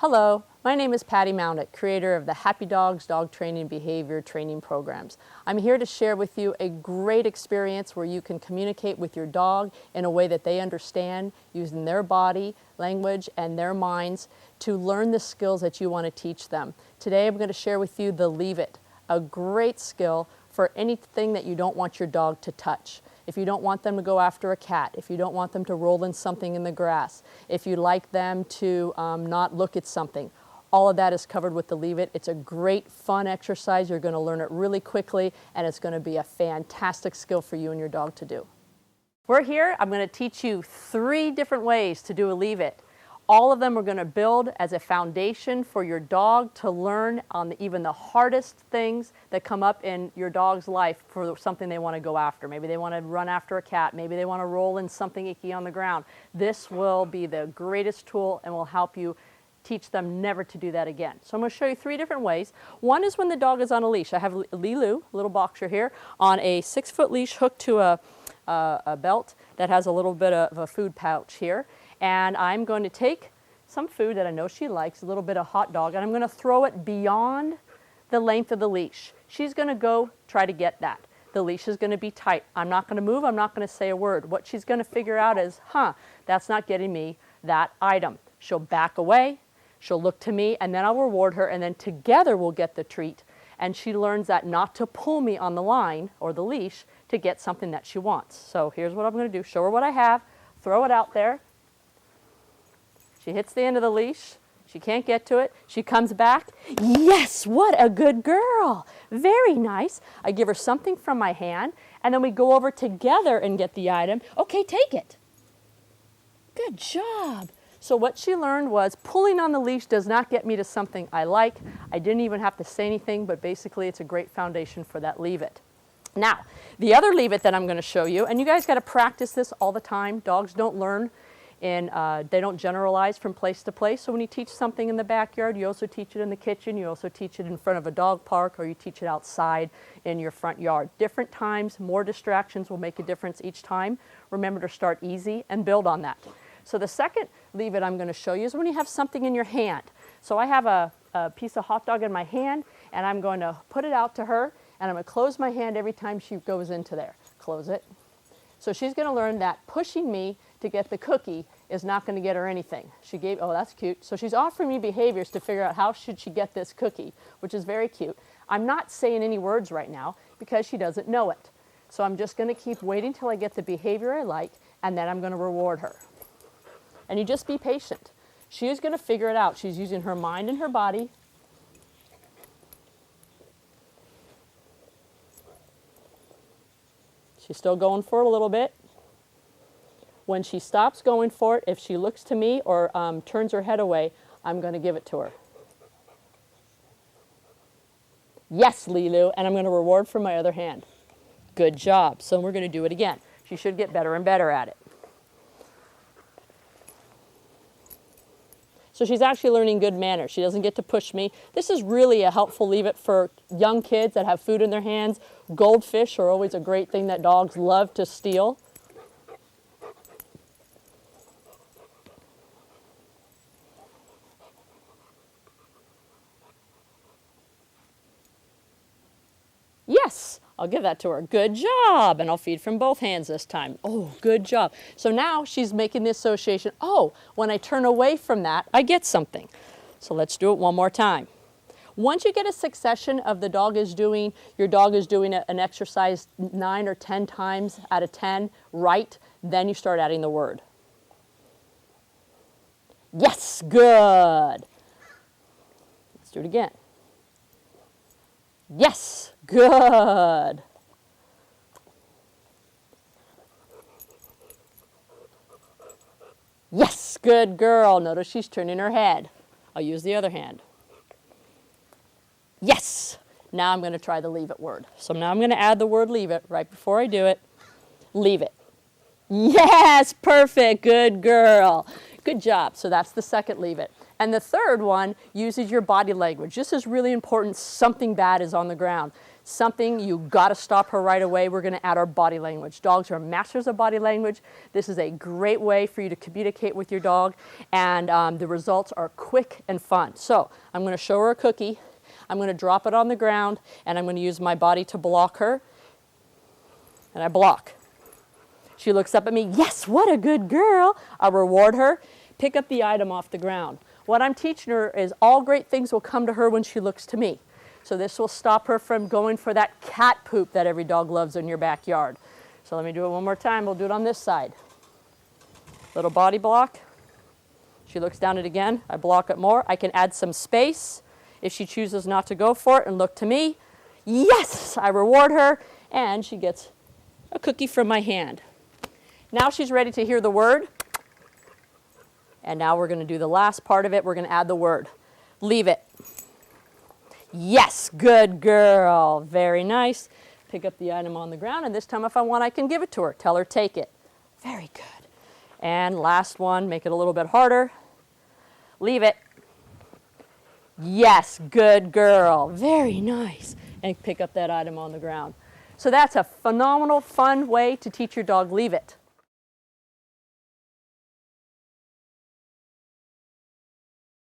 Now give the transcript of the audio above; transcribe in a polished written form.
Hello, my name is Patty Moundick, creator of the Happi Dawgs Dog Training Behavior Training Programs. I'm here to share with you a great experience where you can communicate with your dog in a way that they understand, using their body, language, and their minds to learn the skills that you want to teach them. Today I'm going to share with you the Leave It, a great skill for anything that you don't want your dog to touch. If you don't want them to go after a cat, if you don't want them to roll in something in the grass, if you'd like them to not look at something, all of that is covered with the Leave It. It's a great fun exercise. You're going to learn it really quickly, and it's going to be a fantastic skill for you and your dog to do. We're here. I'm going to teach you 3 different ways to do a Leave It. All of them are going to build as a foundation for your dog to learn on even the hardest things that come up in your dog's life for something they want to go after. Maybe they want to run after a cat. Maybe they want to roll in something icky on the ground. This will be the greatest tool and will help you teach them never to do that again. So I'm going to show you 3 different ways. One is when the dog is on a leash. I have Lilu, little boxer here, on a 6-foot leash hooked to a belt that has a little bit of a food pouch here. And I'm going to take some food that I know she likes, a little bit of hot dog, and I'm going to throw it beyond the length of the leash. She's going to go try to get that. The leash is going to be tight. I'm not going to move. I'm not going to say a word. What she's going to figure out is, that's not getting me that item. She'll back away. She'll look to me, and then I'll reward her, and then together we'll get the treat. And she learns that not to pull me on the line or the leash to get something that she wants. So here's what I'm going to do. Show her what I have. Throw it out there. She hits the end of the leash. She can't get to it. She comes back. Yes, what a good girl. Very nice. I give her something from my hand, and then we go over together and get the item. Okay, take it. Good job. So what she learned was pulling on the leash does not get me to something I like. I didn't even have to say anything, but basically it's a great foundation for that Leave It. Now, the other Leave It that I'm going to show you, and you guys got to practice this all the time. Dogs don't learn. They don't generalize from place to place. So when you teach something in the backyard, you also teach it in the kitchen, you also teach it in front of a dog park, or you teach it outside in your front yard. Different times, more distractions will make a difference each time. Remember to start easy and build on that. So the second Leave It I'm going to show you is when you have something in your hand. So I have a piece of hot dog in my hand, and I'm going to put it out to her, and I'm going to close my hand every time she goes into there. Close it. So she's going to learn that pushing me to get the cookie is not going to get her anything. She gave, oh, that's cute. So she's offering me behaviors to figure out how should she get this cookie, which is very cute. I'm not saying any words right now because she doesn't know it. So I'm just going to keep waiting till I get the behavior I like, and then I'm going to reward her. And you just be patient. She is going to figure it out. She's using her mind and her body. She's still going for it a little bit. When she stops going for it, if she looks to me or turns her head away, I'm going to give it to her. Yes, Lilu, and I'm going to reward from my other hand. Good job. So we're going to do it again. She should get better and better at it. So she's actually learning good manners. She doesn't get to push me. This is really a helpful Leave It for young kids that have food in their hands. Goldfish are always a great thing that dogs love to steal. Yes, I'll give that to her. Good job. And I'll feed from both hands this time. Oh, good job. So now she's making the association, oh, when I turn away from that, I get something. So let's do it one more time. Once you get a succession of your dog is doing an exercise 9 or 10 times out of 10 right, then you start adding the word. Yes, good. Let's do it again. Yes, good. Yes, good girl. Notice she's turning her head. I'll use the other hand. Yes. Now I'm going to try the Leave It word. So now I'm going to add the word Leave It right before I do it. Leave it. Yes, perfect. Good girl. Good job. So that's the second Leave It. And the third one uses your body language. This is really important. Something bad is on the ground. something you got to stop her right away. We're going to add our body language. Dogs are masters of body language. This is a great way for you to communicate with your dog, and the results are quick and fun. So I'm going to show her a cookie. I'm going to drop it on the ground, and I'm going to use my body to block her, and I block. She looks up at me. Yes, what a good girl. I reward her. Pick up the item off the ground. What I'm teaching her is all great things will come to her when she looks to me. So this will stop her from going for that cat poop that every dog loves in your backyard. So let me do it one more time. We'll do it on this side. Little body block. She looks down at it again. I block it more. I can add some space if she chooses not to go for it and look to me. Yes, I reward her, and she gets a cookie from my hand. Now she's ready to hear the word. And now we're going to do the last part of it. We're going to add the word. Leave it. Yes, good girl. Very nice. Pick up the item on the ground, and this time if I want, I can give it to her. Tell her, take it. Very good. And last one, make it a little bit harder. Leave it. Yes, good girl. Very nice. And pick up that item on the ground. So that's a phenomenal, fun way to teach your dog leave it.